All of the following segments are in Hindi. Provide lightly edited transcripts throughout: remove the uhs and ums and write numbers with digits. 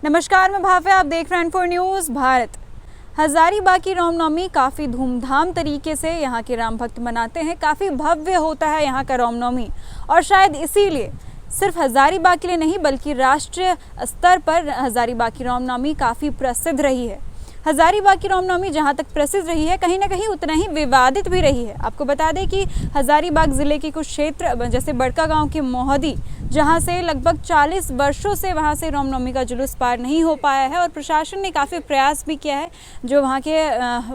नमस्कार, मैं भाव्या, आप देख रहे हैं N4 न्यूज़ भारत। हजारीबाग की रामनवमी काफ़ी धूमधाम तरीके से यहाँ के राम भक्त मनाते हैं। काफ़ी भव्य होता है यहाँ का रामनवमी और शायद इसीलिए सिर्फ हजारीबाग के लिए नहीं बल्कि राष्ट्रीय स्तर पर हजारीबाग की रामनवमी काफ़ी प्रसिद्ध रही है। हजारीबाग की रामनवमी जहाँ तक प्रसिद्ध रही है, कहीं ना कहीं उतना ही विवादित भी रही है। आपको बता दें कि हजारीबाग ज़िले के कुछ क्षेत्र जैसे बड़का गांव की मोहदी, जहां से लगभग 40 वर्षों से वहां से रामनवमी का जुलूस पार नहीं हो पाया है और प्रशासन ने काफ़ी प्रयास भी किया है। जो वहां के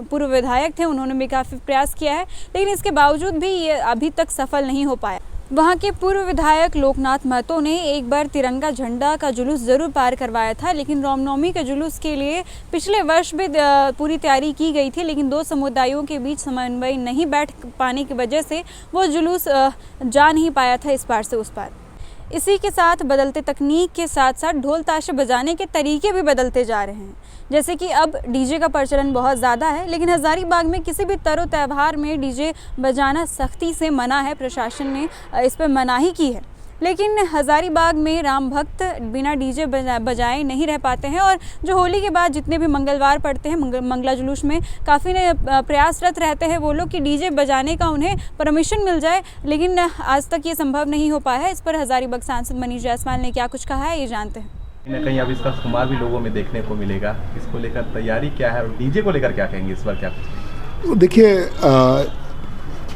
पूर्व विधायक थे उन्होंने भी काफ़ी प्रयास किया है, लेकिन इसके बावजूद भी ये अभी तक सफल नहीं हो पाया। वहाँ के पूर्व विधायक लोकनाथ महतो ने एक बार तिरंगा झंडा का जुलूस ज़रूर पार करवाया था, लेकिन रामनवमी के जुलूस के लिए पिछले वर्ष भी पूरी तैयारी की गई थी, लेकिन दो समुदायों के बीच समन्वय नहीं बैठ पाने की वजह से वो जुलूस जा नहीं पाया था इस पार से उस पार। इसी के साथ बदलते तकनीक के साथ साथ ढोल ताशे बजाने के तरीके भी बदलते जा रहे हैं। जैसे कि अब डीजे का प्रचलन बहुत ज़्यादा है, लेकिन हजारीबाग में किसी भी त्योहार त्यौहार में डीजे बजाना सख्ती से मना है। प्रशासन ने इस पर मनाही की है, लेकिन हजारीबाग में राम भक्त बिना डीजे बजाए नहीं रह पाते हैं। और जो होली के बाद जितने भी मंगलवार पड़ते हैं, मंगला जुलूस में काफ़ी प्रयासरत रहते हैं वो लोग कि डीजे बजाने का उन्हें परमिशन मिल जाए, लेकिन आज तक ये संभव नहीं हो पाया है। इस पर हजारीबाग सांसद मनीष जायसवाल ने क्या कुछ कहा है, ये जानते हैं। कहीं ना कहीं अब इसका खुमार भी लोगों में देखने को मिलेगा। इसको लेकर तैयारी क्या है और डीजे को लेकर क्या कहेंगे इस बार, क्या कुछ? देखिए,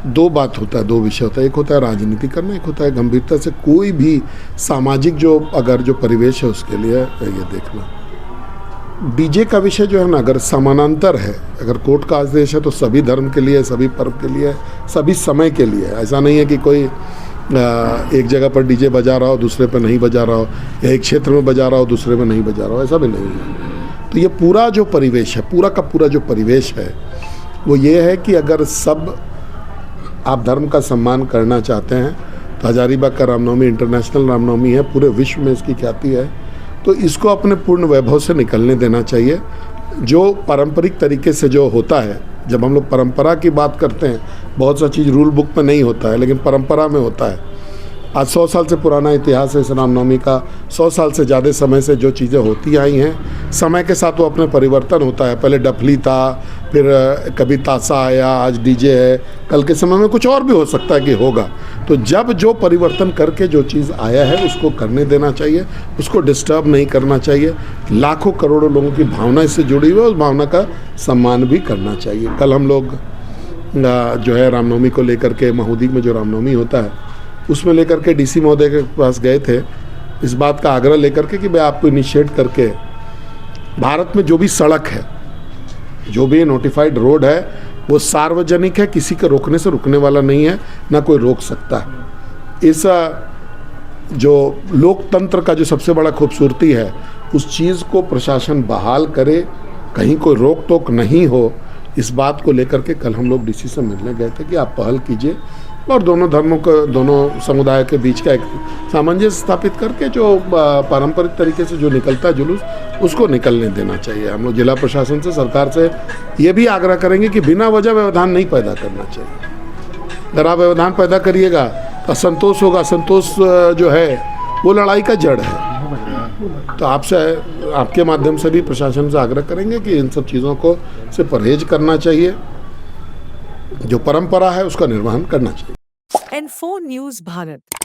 दो बात होता है, दो विषय होता है। एक होता है राजनीति करना, एक होता है गंभीरता से कोई भी सामाजिक जो परिवेश है उसके लिए ये देखना। डीजे का विषय जो है ना, अगर समानांतर है, अगर कोर्ट का आदेश है तो सभी धर्म के लिए, सभी पर्व के लिए, सभी समय के लिए। ऐसा नहीं है कि कोई एक जगह पर डीजे बजा रहा हो दूसरे पर नहीं बजा रहा हो, या एक क्षेत्र में बजा रहा हो दूसरे में नहीं बजा रहा हो, ऐसा भी नहीं है। तो ये पूरा जो परिवेश है, पूरा का पूरा जो परिवेश है वो ये है कि अगर सब आप धर्म का सम्मान करना चाहते हैं तो हजारीबाग का रामनवमी इंटरनेशनल रामनवमी है, पूरे विश्व में इसकी ख्याति है, तो इसको अपने पूर्ण वैभव से निकलने देना चाहिए। जो पारंपरिक तरीके से जो होता है, जब हम लोग परंपरा की बात करते हैं, बहुत सा चीज़ रूल बुक में नहीं होता है लेकिन परंपरा में होता है। आज 100 साल से पुराना इतिहास है इस रामनवमी का। 100 साल से ज़्यादा समय से जो चीज़ें होती आई हैं, समय के साथ वो अपने परिवर्तन होता है। पहले डफली था, फिर कभी ताशा आया, आज डीजे है, कल के समय में कुछ और भी हो सकता है कि होगा। तो जब जो परिवर्तन करके जो चीज़ आया है उसको करने देना चाहिए, उसको डिस्टर्ब नहीं करना चाहिए। लाखों करोड़ों लोगों की भावना इससे जुड़ी हुई है, उस भावना का सम्मान भी करना चाहिए। कल हम लोग जो है रामनवमी को लेकर के महोदी में जो रामनवमी होता है उसमें लेकर के डीसी महोदय के पास गए थे, इस बात का आग्रह लेकर के कि मैं आपको इनिशिएट करके भारत में जो भी सड़क है, जो भी नोटिफाइड रोड है, वो सार्वजनिक है, किसी के रोकने से रुकने वाला नहीं है, ना कोई रोक सकता है। इस जो लोकतंत्र का जो सबसे बड़ा खूबसूरती है, उस चीज़ को प्रशासन बहाल करे, कहीं कोई रोक टोक नहीं हो। इस बात को लेकर के कल हम लोग डीसी से मिलने गए थे कि आप पहल कीजिए और दोनों धर्मों को, दोनों समुदाय के बीच का एक सामंजस्य स्थापित करके जो पारंपरिक तरीके से जो निकलता है जुलूस, उसको निकलने देना चाहिए। हम लोग जिला प्रशासन से, सरकार से ये भी आग्रह करेंगे कि बिना वजह व्यवधान नहीं पैदा करना चाहिए। अगर आप व्यवधान पैदा करिएगा तो असंतोष होगा। असंतोष जो है वो लड़ाई का जड़ है। तो आपसे, आपके माध्यम से भी प्रशासन से आग्रह करेंगे कि इन सब चीज़ों को से परहेज करना चाहिए। जो परंपरा है उसका निर्वहन करना चाहिए। N4 news Bharat.